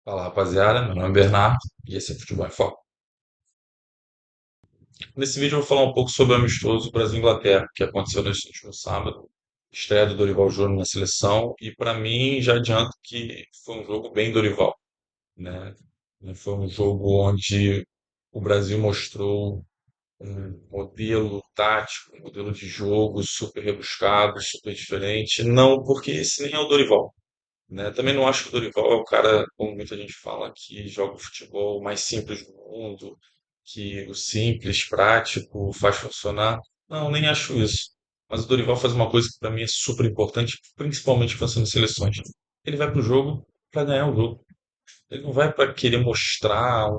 Fala rapaziada, meu nome é Bernardo e esse é Futebol em Foco. Nesse vídeo eu vou falar um pouco sobre o amistoso Brasil-Inglaterra, que aconteceu neste último sábado, estreia do Dorival Júnior na seleção, e para mim já adianto que foi um jogo bem Dorival, né? Foi um jogo onde o Brasil mostrou um modelo tático, um modelo de jogo super rebuscado, super diferente, não porque esse nem é o Dorival, né? Também não acho que o Dorival é o cara, como muita gente fala, que joga o futebol mais simples do mundo, que o simples, prático, faz funcionar. Não, nem acho isso. Mas o Dorival faz uma coisa que para mim é super importante, principalmente pensando em seleções. Ele vai para o jogo para ganhar o jogo. Ele não vai para querer mostrar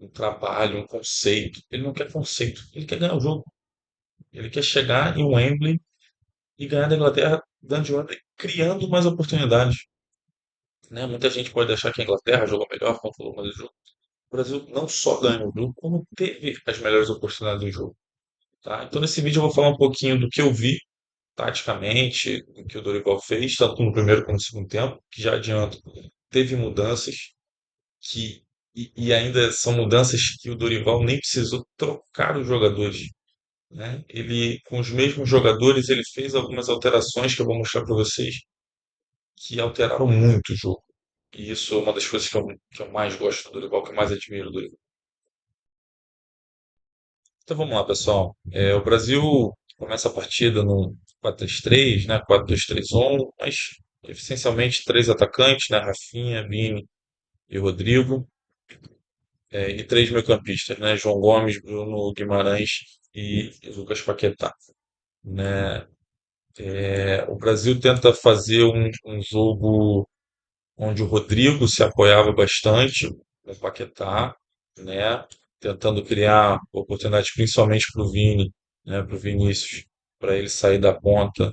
um trabalho, um conceito. Ele não quer conceito, ele quer ganhar o jogo. Ele quer chegar em Wembley e ganhar da Inglaterra dentro de Wembley, criando mais oportunidades, né? Muita gente pode achar que a Inglaterra jogou melhor, controlou mais o jogo. O Brasil não só ganhou o jogo, como teve as melhores oportunidades do jogo. Tá? Então, nesse vídeo, eu vou falar um pouquinho do que eu vi taticamente, do que o Dorival fez, tanto no primeiro como no segundo tempo, que já adianto, teve mudanças que e ainda são mudanças que o Dorival nem precisou trocar os jogadores, né? Ele, com os mesmos jogadores, ele fez algumas alterações que eu vou mostrar para vocês, que alteraram muito o jogo. E isso é uma das coisas que eu mais gosto do Dorival, que eu mais admiro do Dorival. Então vamos lá, pessoal. O Brasil começa a partida no 4-3-3, né? 4-2-3-1, mas essencialmente três atacantes, né? Rafinha, Vini e Rodrigo, e três meio-campistas, né? João Gomes, Bruno Guimarães e Lucas Paquetá, né? O Brasil tenta fazer um jogo onde o Rodrigo se apoiava bastante no Paquetá, né? Tentando criar oportunidades principalmente para o Vini, né? Para o Vinícius, para ele sair da ponta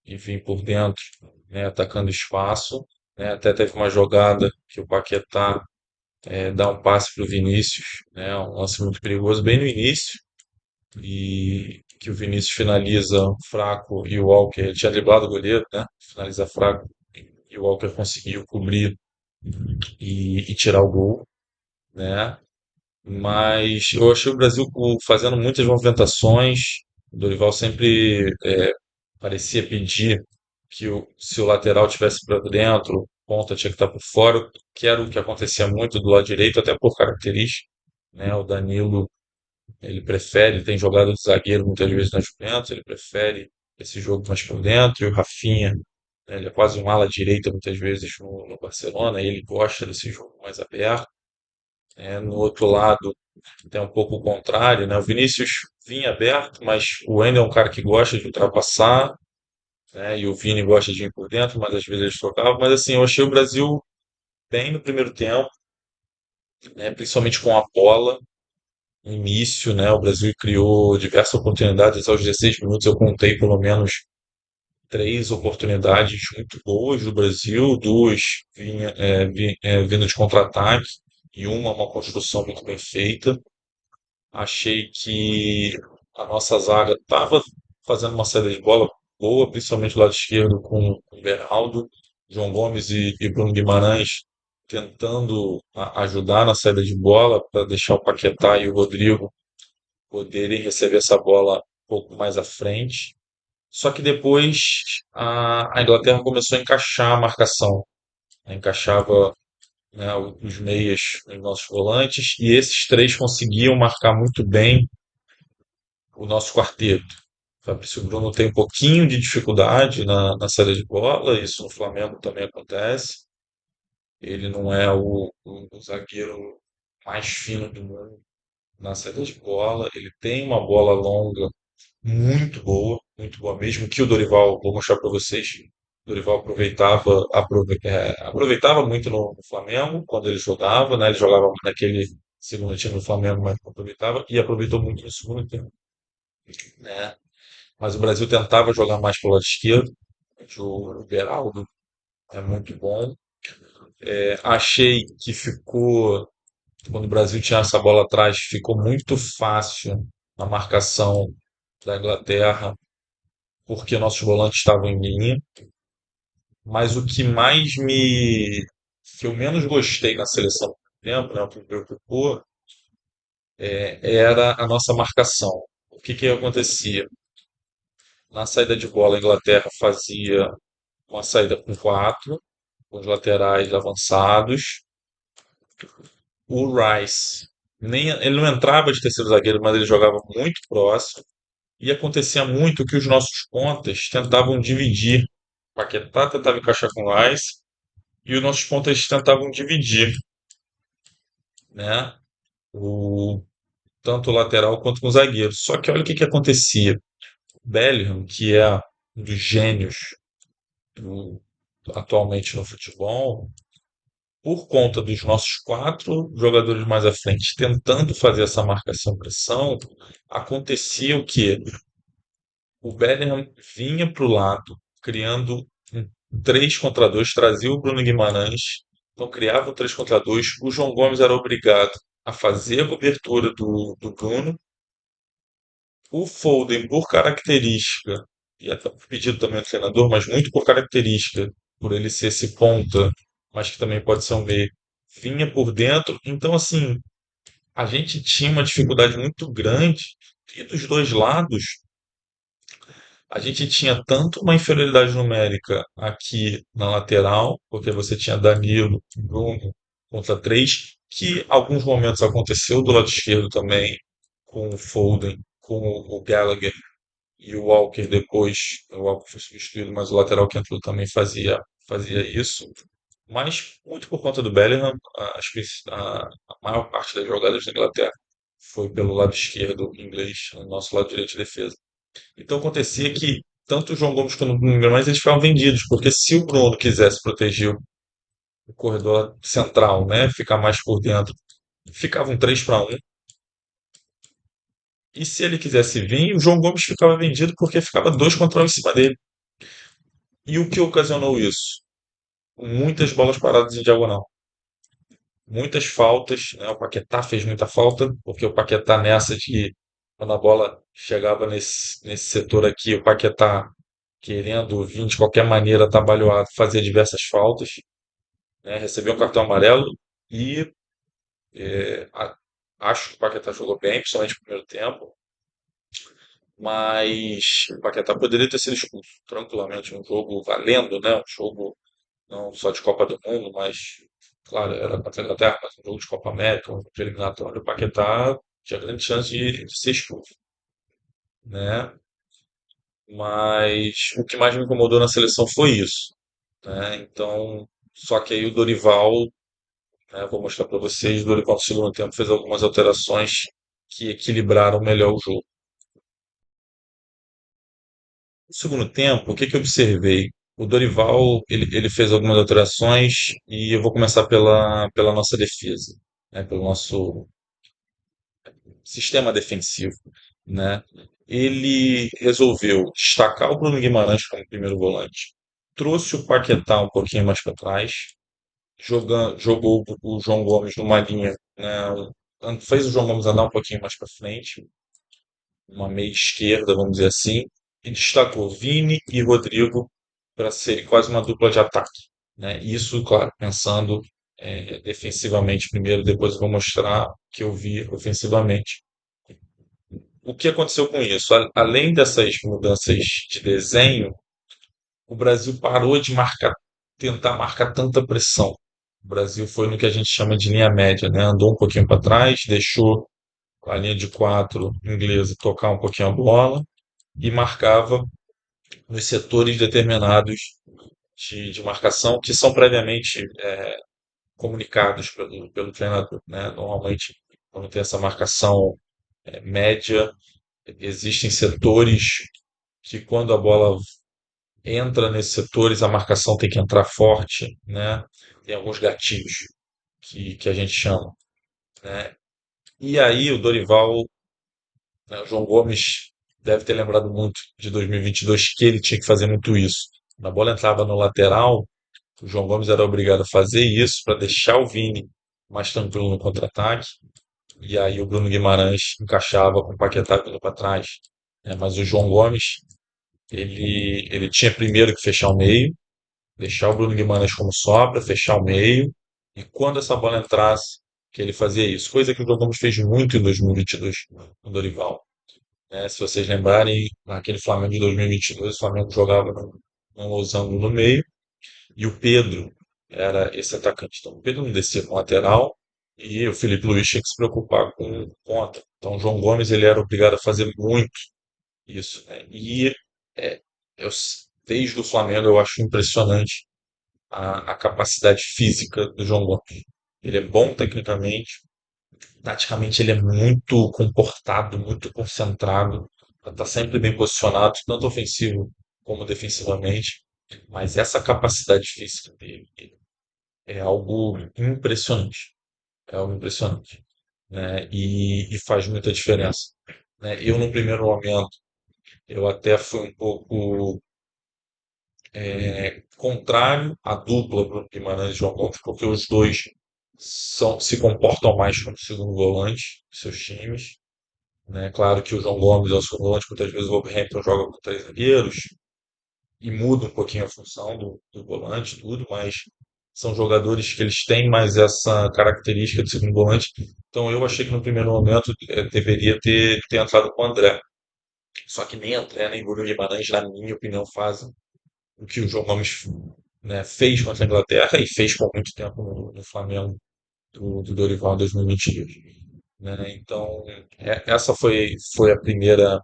e vir por dentro, né? Atacando espaço, né? Até teve uma jogada que o Paquetá dá um passe para o Vinícius, né? Um lance muito perigoso bem no início e que o Vinícius finaliza fraco e o Walker tinha driblado o goleiro, né? Finaliza fraco e o Walker conseguiu cobrir e tirar o gol, né? Mas eu achei o Brasil fazendo muitas movimentações. O Dorival sempre parecia pedir que se o lateral tivesse para dentro, ponta tinha que estar por fora, que era o que acontecia muito do lado direito, até por característica, né? O Danilo, ele prefere, ele tem jogado de zagueiro muitas vezes na Juventus, ele prefere esse jogo mais por dentro, e o Rafinha, né, ele é quase um ala direita muitas vezes no Barcelona, ele gosta desse jogo mais aberto. No outro lado, tem um pouco o contrário, né? O Vinícius vinha aberto, mas o Wendel é um cara que gosta de ultrapassar, né? E o Vini gosta de ir por dentro, mas às vezes eles trocavam. Mas assim, eu achei o Brasil bem no primeiro tempo, né? Principalmente com a bola no início, né? O Brasil criou diversas oportunidades aos 16 minutos. Eu contei pelo menos três oportunidades muito boas do Brasil, duas vindo de contra-ataque e uma construção muito bem feita. Achei que a nossa zaga estava fazendo uma saída de bola boa, principalmente do lado esquerdo com o Beraldo, João Gomes e Bruno Guimarães tentando ajudar na saída de bola para deixar o Paquetá e o Rodrigo poderem receber essa bola um pouco mais à frente. Só que depois a Inglaterra começou a encaixar a marcação, né? Encaixava, né, os meias nos nossos volantes e esses três conseguiam marcar muito bem o nosso quarteto. Fabrício Bruno tem um pouquinho de dificuldade na saída de bola, isso no Flamengo também acontece. Ele não é o zagueiro mais fino do mundo na saída de bola. Ele tem uma bola longa muito boa mesmo, que o Dorival, vou mostrar para vocês. O Dorival aproveitava muito no Flamengo quando ele jogava, né? Ele jogava naquele segundo time do Flamengo, mas não aproveitava, e aproveitou muito no segundo tempo, né? Mas o Brasil tentava jogar mais pelo lado esquerdo. O Beraldo é muito bom. Achei que quando o Brasil tinha essa bola atrás, ficou muito fácil a marcação da Inglaterra, porque nossos volantes estavam em linha. Mas o que mais me que eu menos gostei na seleção por tempo, né, o que me preocupou, era a nossa marcação. O que que acontecia? Na saída de bola, a Inglaterra fazia uma saída com quatro, com os laterais avançados. O Rice, ele não entrava de terceiro zagueiro, mas ele jogava muito próximo. E acontecia muito que os nossos pontas tentavam dividir. O Paquetá tentava encaixar com o Rice e os nossos pontas tentavam dividir, né? O, tanto o lateral quanto com o zagueiro. Só que olha o que que acontecia. Bellingham, que é um dos gênios do- atualmente no futebol, por conta dos nossos quatro jogadores mais à frente tentando fazer essa marcação-pressão, acontecia o quê? O Bellingham vinha para o lado, criando um 3 contra 2, trazia o Bruno Guimarães, então criava um 3 contra 2. O João Gomes era obrigado a fazer a cobertura do Bruno. O Foden, por característica, e até por pedido também do treinador, mas muito por característica, por ele ser esse ponta, mas que também pode ser um meio, vinha por dentro. Então, assim, a gente tinha uma dificuldade muito grande, e dos dois lados, a gente tinha tanto uma inferioridade numérica aqui na lateral, porque você tinha Danilo, Bruno contra três, que alguns momentos aconteceu do lado esquerdo também, com o Foden, com o Gallagher e o Walker depois. O Walker foi substituído, mas o lateral que entrou também fazia isso. Mas muito por conta do Bellingham, a maior parte das jogadas da Inglaterra foi pelo lado esquerdo inglês, no nosso lado direito de defesa. Então acontecia que tanto o João Gomes quanto o Bruno Guimarães eles ficavam vendidos, porque se o Bruno quisesse proteger o corredor central, né, ficar mais por dentro, ficava um 3 para um. E se ele quisesse vir, o João Gomes ficava vendido porque ficava 2 contra um em cima dele. E o que ocasionou isso? Muitas bolas paradas em diagonal. Muitas faltas, né? O Paquetá fez muita falta, porque o Paquetá nessa de quando a bola chegava nesse setor aqui, o Paquetá querendo vir de qualquer maneira atabalhoado, fazia diversas faltas, né? Recebeu um cartão amarelo e acho que o Paquetá jogou bem, principalmente no primeiro tempo, mas o Paquetá poderia ter sido expulso tranquilamente, um jogo valendo, né? Um jogo não só de Copa do Mundo, mas, claro, era contra a Inglaterra, mas um jogo de Copa América, um jogo de eliminatório. O Paquetá tinha grande chance de ser expulso, né? Mas o que mais me incomodou na seleção foi isso, né? Então, só que aí o Dorival, né, vou mostrar para vocês, o Dorival no segundo tempo fez algumas alterações que equilibraram melhor o jogo. No segundo tempo, o que que eu observei? O Dorival, ele fez algumas alterações e eu vou começar pela nossa defesa, né, pelo nosso sistema defensivo, né? Ele resolveu destacar o Bruno Guimarães como primeiro volante, trouxe o Paquetá um pouquinho mais para trás, jogou o João Gomes numa linha, né? Fez o João Gomes andar um pouquinho mais para frente, uma meia esquerda, vamos dizer assim, e destacou Vini e Rodrigo para serem quase uma dupla de ataque, né? Isso, claro, pensando defensivamente primeiro, depois eu vou mostrar o que eu vi ofensivamente. O que aconteceu com isso? Além dessas mudanças de desenho, o Brasil parou de tentar marcar tanta pressão. O Brasil foi no que a gente chama de linha média, né? Andou um pouquinho para trás, deixou a linha de quatro inglesa tocar um pouquinho a bola e marcava nos setores determinados de marcação que são previamente comunicados pelo treinador, né? Normalmente, quando tem essa marcação média, existem setores que quando a bola entra nesses setores, a marcação tem que entrar forte, né? Tem alguns gatilhos que a gente chama, né? E aí o Dorival, né, o João Gomes deve ter lembrado muito de 2022 que ele tinha que fazer muito isso. Na bola entrava no lateral, o João Gomes era obrigado a fazer isso para deixar o Vini mais tranquilo no contra-ataque. E aí o Bruno Guimarães encaixava com o Paquetá vindo para trás, né? Mas o João Gomes, ele tinha primeiro que fechar o meio, deixar o Bruno Guimarães como sobra, fechar o meio, E quando essa bola entrasse, que ele fazia isso. Coisa que o João Gomes fez muito em 2022 com o Dorival, né? Se vocês lembrarem, naquele Flamengo de 2022, o Flamengo jogava num losango no meio e o Pedro era esse atacante. Então, o Pedro não descia com lateral e o Felipe Luiz tinha que se preocupar com ponta. Então, o João Gomes ele era obrigado a fazer muito isso, né? E é, eu, desde o Flamengo eu acho impressionante a capacidade física do João Gomes. Ele é bom tecnicamente, taticamente ele é muito comportado, muito concentrado, está sempre bem posicionado, tanto ofensivo como defensivamente. Mas essa capacidade física dele é algo impressionante. É algo impressionante, né? E faz muita diferença, né? Eu, no primeiro momento, eu até fui um pouco contrário à dupla Bruno Guimarães e João Gomes, porque os dois se comportam mais como segundo volante dos seus times, né? Claro que o João Gomes é o segundo volante, muitas vezes o Wolverhampton joga com três zagueiros e muda um pouquinho a função do volante, tudo, mas são jogadores que eles têm mais essa característica de segundo volante. Então eu achei que no primeiro momento deveria ter entrado com o André. Só que nem André nem Bruno Guimarães, na minha opinião, fazem o que o João Gomes, né, fez contra a Inglaterra e fez por muito tempo no Flamengo do Dorival em 2022. Né? Então, essa foi a primeira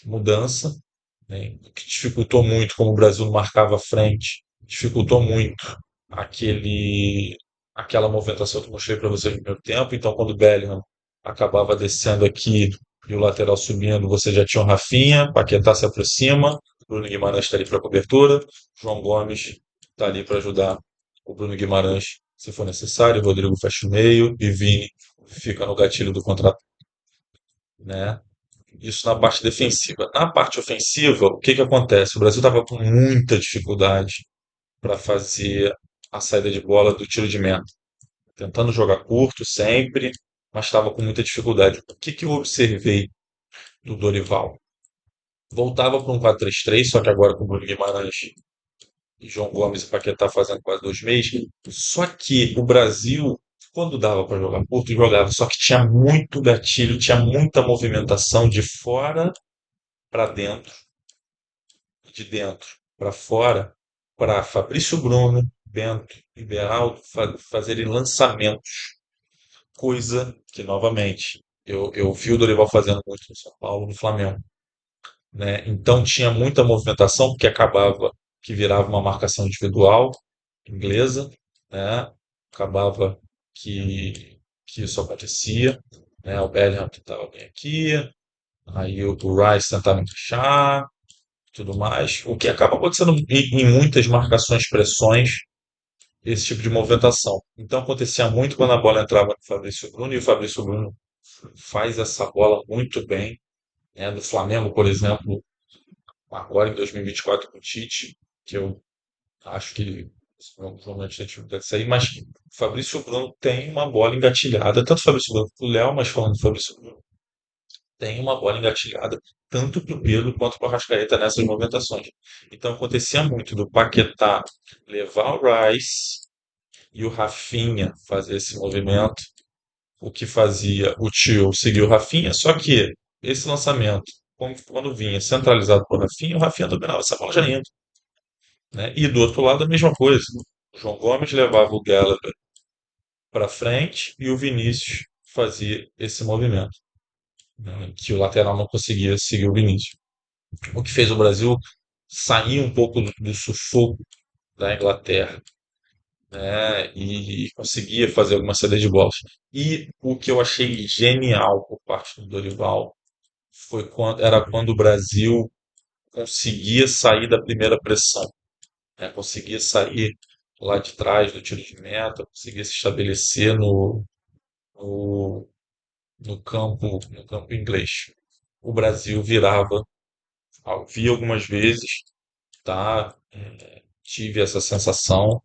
mudança, né, que dificultou muito, como o Brasil não marcava a frente, dificultou muito aquele, aquela movimentação que eu mostrei para vocês no primeiro tempo. Então, quando o Bellingham acabava descendo aqui e o lateral subindo, você já tinha o Rafinha, Paquetá se aproxima, Bruno Guimarães está ali para cobertura, João Gomes está ali para ajudar o Bruno Guimarães se for necessário, o Rodrigo fecha o meio e Vini fica no gatilho do contra, né? Isso na parte defensiva. Na parte ofensiva, o que que acontece? O Brasil estava com muita dificuldade para fazer a saída de bola do tiro de meta, tentando jogar curto sempre, mas estava com muita dificuldade. O que que eu observei do Dorival? Voltava para um 4-3-3, só que agora com o Bruno Guimarães e João Gomes e Paquetá fazendo quase 2 meses. Só que o Brasil, quando dava para jogar curto, jogava. Só que tinha muito gatilho, tinha muita movimentação de fora para dentro, de dentro para fora, para Fabrício Bruno, Bento e Beraldo fazerem lançamentos, coisa que, novamente, eu vi o Dorival fazendo muito no São Paulo, no Flamengo, né? Então tinha muita movimentação, porque acabava que virava uma marcação individual inglesa, né? Acabava que isso acontecia, né? O Bellingham estava bem aqui, aí o Rice tentava encaixar, tudo mais, o que acaba acontecendo em muitas marcações, pressões, esse tipo de movimentação. Então acontecia muito quando a bola entrava no Fabrício Bruno, e o Fabrício Bruno faz essa bola muito bem, né? Do Flamengo, por exemplo, agora em 2024 com o Tite, que eu acho que provavelmente a gente deve sair, mas o Fabrício Bruno tem uma bola engatilhada, tanto o Fabrício Bruno quanto o Léo, mas falando do Fabrício Bruno, tem uma bola engatilhada tanto para o Pedro quanto para o Arrascaeta nessas movimentações. Então acontecia muito do Paquetá levar o Rice e o Rafinha fazer esse movimento, o que fazia o Tio seguir o Rafinha, só que esse lançamento, quando vinha centralizado por Rafinha, o Rafinha dominava essa bola já indo, né? E do outro lado a mesma coisa. O João Gomes levava o Gallagher para frente e o Vinícius fazia esse movimento, né? Que o lateral não conseguia seguir o Vinícius. O que fez o Brasil sair um pouco do sufoco da Inglaterra, né? E conseguia fazer alguma saída de bolas. E o que eu achei genial por parte do Dorival era quando o Brasil conseguia sair da primeira pressão, né? Conseguia sair lá de trás do tiro de meta, conseguia se estabelecer no, no campo inglês. O Brasil virava, vi algumas vezes, tá? Tive essa sensação.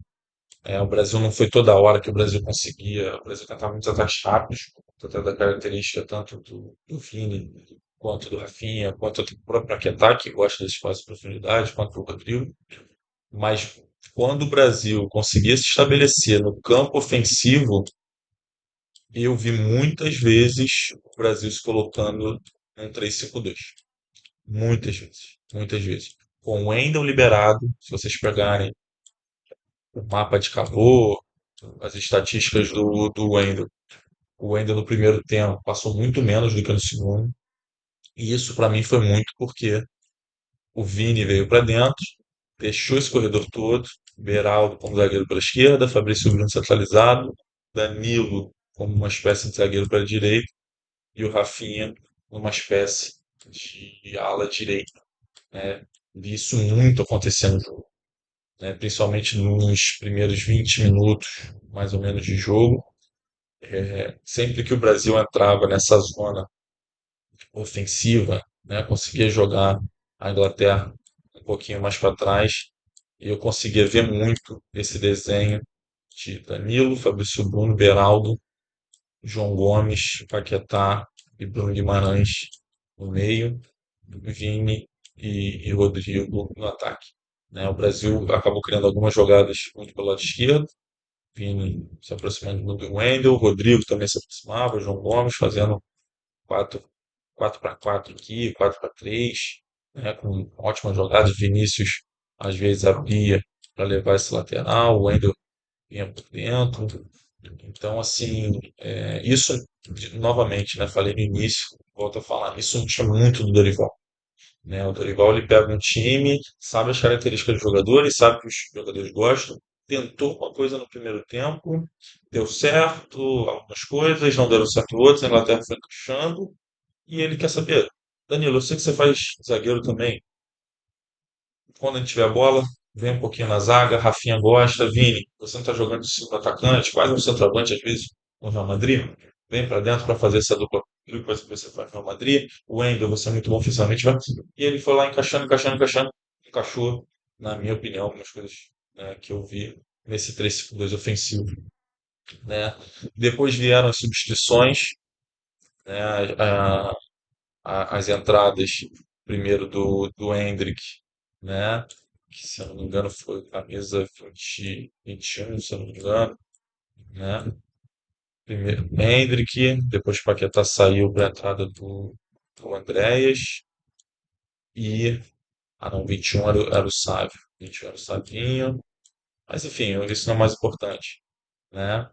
O Brasil não foi toda hora que o Brasil conseguia. O Brasil tentava muitos ataques rápidos, por conta da característica tanto do Vini, quanto do Rafinha, quanto do próprio Paquetá, que gosta desse espaço de profundidade, quanto do Rodrigo. Mas Quando o Brasil conseguia se estabelecer no campo ofensivo, eu vi muitas vezes o Brasil se colocando em 3-5-2. Muitas vezes. Muitas vezes. Com o Wendel liberado, se vocês pegarem o mapa de calor, as estatísticas do Wendel, o Wendel no primeiro tempo passou muito menos do que no segundo. E isso para mim foi muito porque o Vini veio para dentro, fechou esse corredor todo, Beraldo como zagueiro pela esquerda, Fabrício Bruno centralizado, Danilo como uma espécie de zagueiro pela direita e o Rafinha numa espécie de ala direita, né? Vi isso muito acontecer no jogo, né? Principalmente nos primeiros 20 minutos, mais ou menos, de jogo. Sempre que o Brasil entrava nessa zona ofensiva, né, conseguia jogar a Inglaterra um pouquinho mais para trás e eu conseguia ver muito esse desenho de Danilo, Fabrício Bruno, Beraldo, João Gomes, Paquetá e Bruno Guimarães no meio, Vini e Rodrigo no ataque. Né? O Brasil acabou criando algumas jogadas muito pelo lado esquerdo, Vini se aproximando do Wendel, Rodrigo também se aproximava, João Gomes fazendo quatro 4-4 aqui, 4-3, né, com ótimas jogadas. Vinícius às vezes abria para levar esse lateral, o Wendel vinha por dentro. Então, assim, isso, novamente, né, falei no início, volto a falar, isso tinha muito do Dorival. Né? O Dorival ele pega um time, sabe as características dos jogadores, sabe que os jogadores gostam, tentou uma coisa no primeiro tempo, deu certo algumas coisas, não deram certo outras, a Inglaterra foi encaixando, e ele quer saber, Danilo, eu sei que você faz zagueiro também. Quando a gente tiver a bola, vem um pouquinho na zaga, Rafinha gosta, Vini, você não está jogando de segundo atacante, quase um centroavante às vezes no Real Madrid. Vem para dentro para fazer essa dupla que você faz no Real Madrid. O Wendel, você é muito bom fisicamente, vai. E ele foi lá encaixando, encaixando, encaixando, encaixou, na minha opinião, algumas coisas, né, que eu vi nesse 3-5-2 ofensivo. Né? Depois vieram as substituições, né, as entradas, primeiro do Endrick, né? Que, se eu não me engano, foi camisa 20, 21, se eu não me engano, né? Primeiro Endrick, depois Paquetá saiu para a entrada do Andréas e, não, 21 era o Sávio, 21 era o Savinho, mas enfim, isso não é mais importante, né?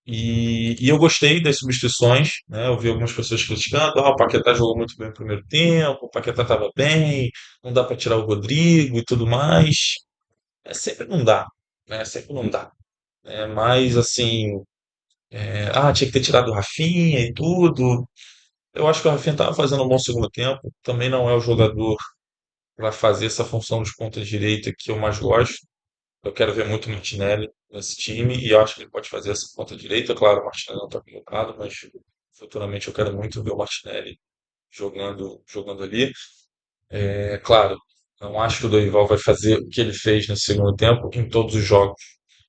E eu gostei das substituições, né? Eu vi algumas pessoas criticando, o Paquetá jogou muito bem no primeiro tempo, o Paquetá estava bem, não dá para tirar o Rodrigo e tudo mais. Sempre não dá, né? Sempre não dá. Mas assim, tinha que ter tirado o Rafinha e tudo. Eu acho que o Rafinha estava fazendo um bom segundo tempo. Também não é o jogador para fazer essa função de ponta direita que eu mais gosto. Eu quero ver muito o Martinelli nesse time e eu acho que ele pode fazer essa ponta direita. Claro, o Martinelli não está convocado, mas futuramente eu quero muito ver o Martinelli jogando ali. É claro, não acho que o Dorival vai fazer o que ele fez no segundo tempo em todos os jogos.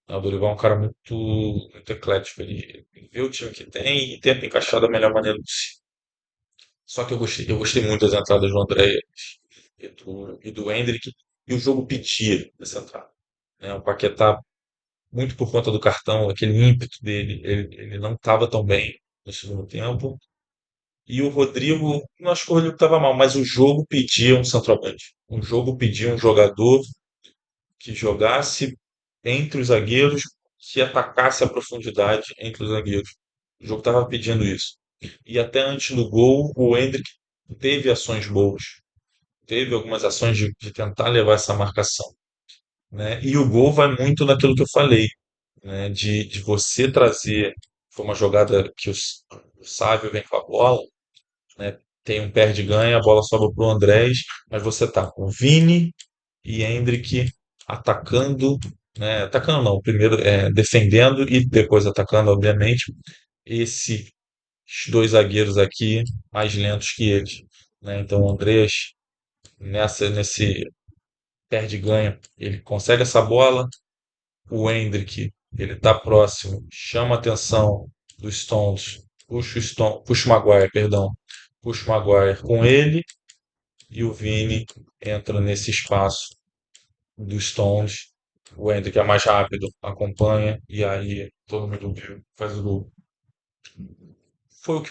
O Dorival é um cara muito eclético. Ele vê o time que tem e tenta encaixar da melhor maneira possível. Só que eu gostei muito das entradas do André e do Endrick, e o jogo pedia essa entrada. Né? O Paquetá, muito por conta do cartão, aquele ímpeto dele, ele não estava tão bem no segundo tempo. E o Rodrigo, não acho que o Rodrigo estava mal, mas o jogo pedia um centroavante. O jogo pedia um jogador que jogasse entre os zagueiros, que atacasse a profundidade entre os zagueiros. O jogo estava pedindo isso. E até antes do gol, o Endrick teve ações boas. Teve algumas ações de tentar levar essa marcação. Né? E o gol vai muito naquilo que eu falei, né? De você trazer. Foi uma jogada que o Sávio vem com a bola, né? Tem um perde-ganha, a bola sobe para o Andrés, mas você tá com Vini e Endrick atacando, né? Atacando não, primeiro defendendo e depois atacando, obviamente, esses dois zagueiros aqui mais lentos que eles, né? Então o Andrés nesse perde-ganha, ele consegue essa bola, o Endrick, ele tá próximo, chama a atenção do Stones, puxa o Maguire, perdão, puxa o Maguire com ele e o Vini entra nesse espaço do Stones O Hendrick é mais rápido, acompanha, e aí todo mundo viu, faz o gol. Foi o que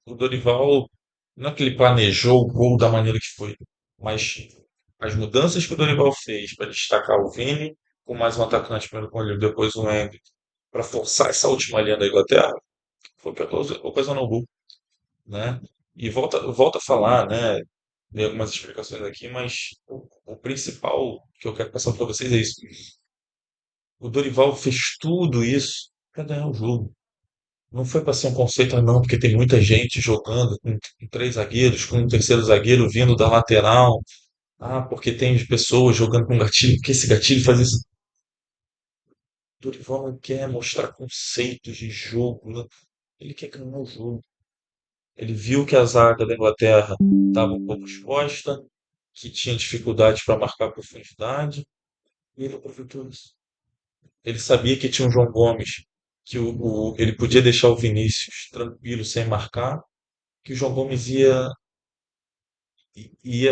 o Dorival, não é que ele planejou o gol da maneira que foi, mas as mudanças que o Dorival fez para destacar o Vini, com mais um atacante primeiro com ele, depois o Hendrick, para forçar essa última linha da Inglaterra, foi o que ocasionou o gol, né? E volta a falar, né? Dei algumas explicações aqui, mas o principal que eu quero passar para vocês é isso. O Dorival fez tudo isso para ganhar o jogo. Não foi para ser um conceito, ah, não, porque tem muita gente jogando com três zagueiros, com um terceiro zagueiro vindo da lateral. Ah, porque tem pessoas jogando com gatilho, porque esse gatilho faz isso. O Dorival não quer mostrar conceitos de jogo, né? Ele quer ganhar o jogo. Ele viu que a zaga da Inglaterra estava um pouco exposta, que tinha dificuldade para marcar a profundidade, e ele aproveitou isso. Ele sabia que tinha o João Gomes, que ele podia deixar o Vinícius tranquilo, sem marcar, que o João Gomes ia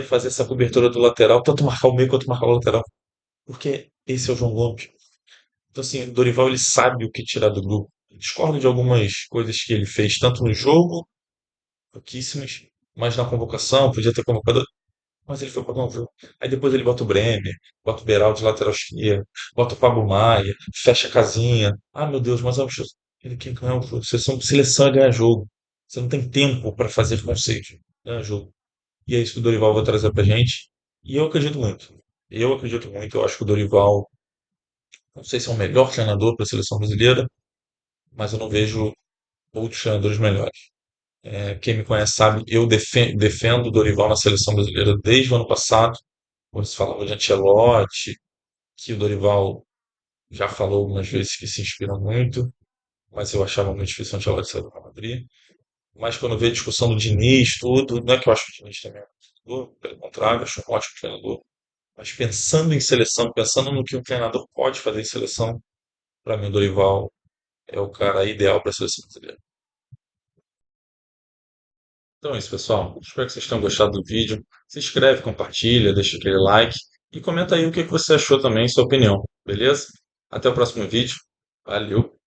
fazer essa cobertura do lateral, tanto marcar o meio quanto marcar o lateral. Porque esse é o João Gomes. Então, assim, o Dorival ele sabe o que tirar do grupo. Discordo de algumas coisas que ele fez, tanto no jogo, pouquíssimas, mas na convocação, podia ter convocado. Mas ele foi para o jogo. Aí depois ele bota o Bremer, bota o Beraldo de lateral esquerdo, bota o Pablo Maia, fecha a casinha. Ah, meu Deus, mas é um jogo. Ele quer ganhar o jogo. Seleção é ganhar jogo. Você não tem tempo para fazer conceito. Ganhar jogo. E é isso que o Dorival vai trazer pra gente. E eu acredito muito. Eu acredito muito. Eu acho que o Dorival, não sei se é o melhor treinador para a seleção brasileira, mas eu não vejo outros treinadores melhores. Quem me conhece sabe, eu defendo o Dorival na seleção brasileira desde o ano passado, quando se falava de Ancelotti, que o Dorival já falou algumas vezes que se inspira muito, mas eu achava muito difícil o Ancelotti sair do Real Madrid. Mas quando veio a discussão do Diniz, tudo, não é que eu acho que o Diniz também é um treinador, pelo contrário, acho um ótimo treinador. Mas pensando em seleção, pensando no que um treinador pode fazer em seleção, para mim o Dorival é o cara ideal para a seleção brasileira. Então é isso, pessoal. Espero que vocês tenham gostado do vídeo. Se inscreve, compartilha, deixa aquele like e comenta aí o que você achou também, sua opinião, beleza? Até o próximo vídeo. Valeu!